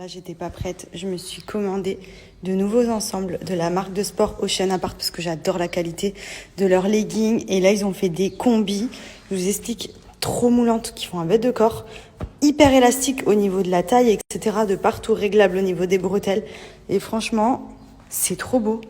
Là, j'étais pas prête. Je me suis commandé de nouveaux ensembles de la marque de sport Ocean Apart parce que j'adore la qualité de leurs leggings. Et là, ils ont fait des combis. Je vous explique, trop moulantes, qui font un bête de corps, hyper élastiques au niveau de la taille, etc. De partout, réglable au niveau des bretelles. Et franchement, c'est trop beau.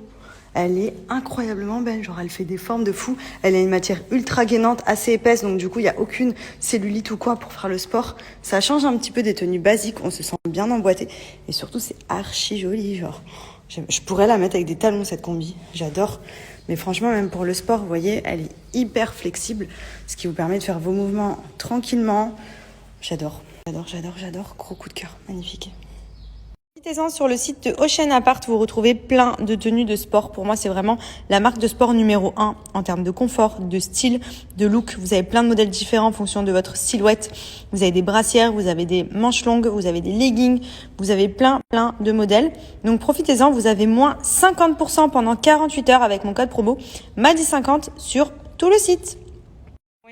Elle est incroyablement belle, genre elle fait des formes de fou. Elle a une matière ultra gainante, assez épaisse, donc du coup il n'y a aucune cellulite ou quoi pour faire le sport. Ça change un petit peu des tenues basiques, on se sent bien emboîté. Et surtout c'est archi joli, genre. Je pourrais la mettre avec des talons cette combi, j'adore. Mais franchement même pour le sport, vous voyez, elle est hyper flexible, ce qui vous permet de faire vos mouvements tranquillement. J'adore, gros coup de cœur, magnifique. Visitez-en sur le site de Ocean Apart, vous retrouvez plein de tenues de sport. Pour moi, c'est vraiment la marque de sport numéro 1 en termes de confort, de style, de look. Vous avez plein de modèles différents en fonction de votre silhouette. Vous avez des brassières, vous avez des manches longues, vous avez des leggings, vous avez plein de modèles. Donc profitez-en, vous avez moins 50% pendant 48 heures avec mon code promo MADI50 sur tout le site.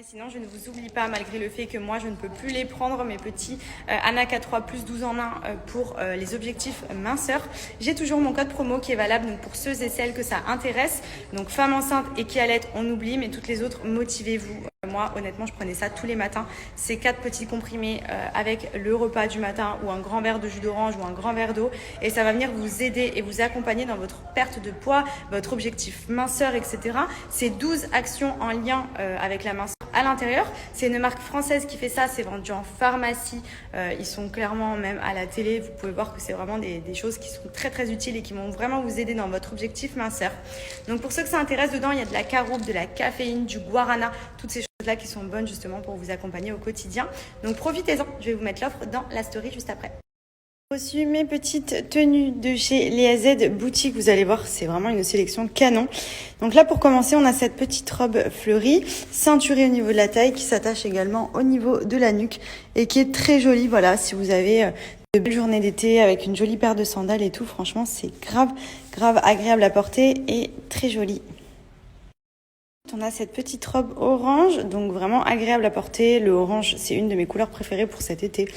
Sinon, je ne vous oublie pas, malgré le fait que moi, je ne peux plus les prendre, mes petits Anna K3 plus 12 en 1 pour les objectifs minceur. J'ai toujours mon code promo qui est valable donc pour ceux et celles que ça intéresse. Donc, femme enceinte et qui allait, on oublie, mais toutes les autres, motivez-vous. Moi, honnêtement, je prenais ça tous les matins. Ces 4 petits comprimés avec le repas du matin ou un grand verre de jus d'orange ou un grand verre d'eau. Et ça va venir vous aider et vous accompagner dans votre perte de poids, votre objectif minceur, etc. C'est 12 actions en lien avec la minceur à l'intérieur. C'est une marque française qui fait ça. C'est vendu en pharmacie. Ils sont clairement même à la télé. Vous pouvez voir que c'est vraiment des choses qui sont très utiles et qui vont vraiment vous aider dans votre objectif minceur. Donc pour ceux que ça intéresse, dedans, il y a de la caroube, de la caféine, du guarana, toutes ces choses-là qui sont bonnes justement pour vous accompagner au quotidien. Donc profitez-en. Je vais vous mettre l'offre dans la story juste après. J'ai reçu mes petites tenues de chez Léa Boutique. Vous allez voir, c'est vraiment une sélection canon. Donc là, pour commencer, on a cette petite robe fleurie, ceinturée au niveau de la taille, qui s'attache également au niveau de la nuque et qui est très jolie. Voilà, si vous avez de belles journées d'été avec une jolie paire de sandales et tout, franchement, c'est grave agréable à porter et très joli. On a cette petite robe orange, donc vraiment agréable à porter. Le orange, c'est une de mes couleurs préférées pour cet été.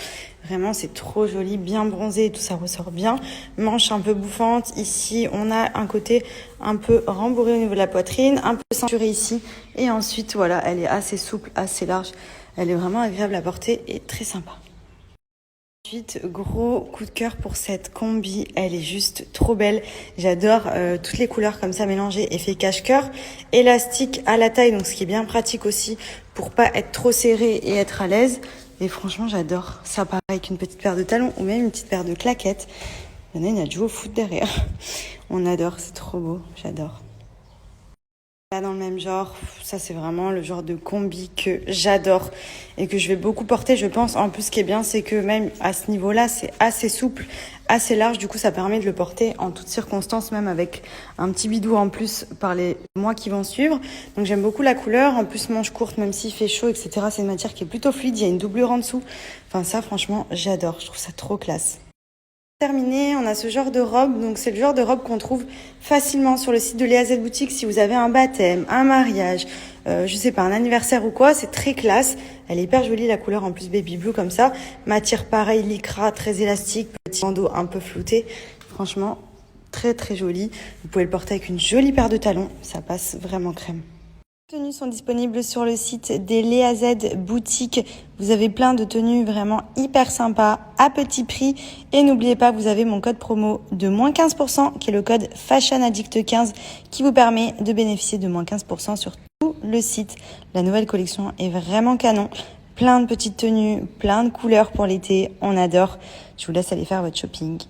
Vraiment, c'est trop joli, bien bronzé et tout ça ressort bien. Manche un peu bouffante. Ici, on a un côté un peu rembourré au niveau de la poitrine, un peu ceinturé ici. Et ensuite, voilà, elle est assez souple, assez large. Elle est vraiment agréable à porter et très sympa. Ensuite, gros coup de cœur pour cette combi, elle est juste trop belle. J'adore toutes les couleurs comme ça mélangées, effet cache-cœur, élastique à la taille, donc ce qui est bien pratique aussi pour pas être trop serré et être à l'aise. Et franchement, j'adore. Ça pareil avec une petite paire de talons ou même une petite paire de claquettes. Il y en a joué au foot derrière. On adore, c'est trop beau, j'adore. Là, dans le même genre, ça c'est vraiment le genre de combi que j'adore et que je vais beaucoup porter, je pense. En plus, ce qui est bien, c'est que même à ce niveau-là, c'est assez souple, assez large. Du coup, ça permet de le porter en toutes circonstances, même avec un petit bidou en plus par les mois qui vont suivre. Donc, j'aime beaucoup la couleur. En plus, manche courte, même s'il fait chaud, etc. C'est une matière qui est plutôt fluide. Il y a une doublure en dessous. Enfin, ça, franchement, j'adore. Je trouve ça trop classe. Terminé, on a ce genre de robe, donc c'est le genre de robe qu'on trouve facilement sur le site de Léa Boutique si vous avez un baptême, un mariage, je sais pas, un anniversaire ou quoi, c'est très classe. Elle est hyper jolie, la couleur en plus baby blue comme ça, matière pareil, lycra, très élastique, petit bandeau un peu flouté, franchement très jolie. Vous pouvez le porter avec une jolie paire de talons, ça passe vraiment crème. Les tenues sont disponibles sur le site des Léa Boutique. Vous avez plein de tenues vraiment hyper sympas à petit prix. Et n'oubliez pas, vous avez mon code promo de moins 15% qui est le code FashionAddict15 qui vous permet de bénéficier de moins 15% sur tout le site. La nouvelle collection est vraiment canon. Plein de petites tenues, plein de couleurs pour l'été. On adore. Je vous laisse aller faire votre shopping.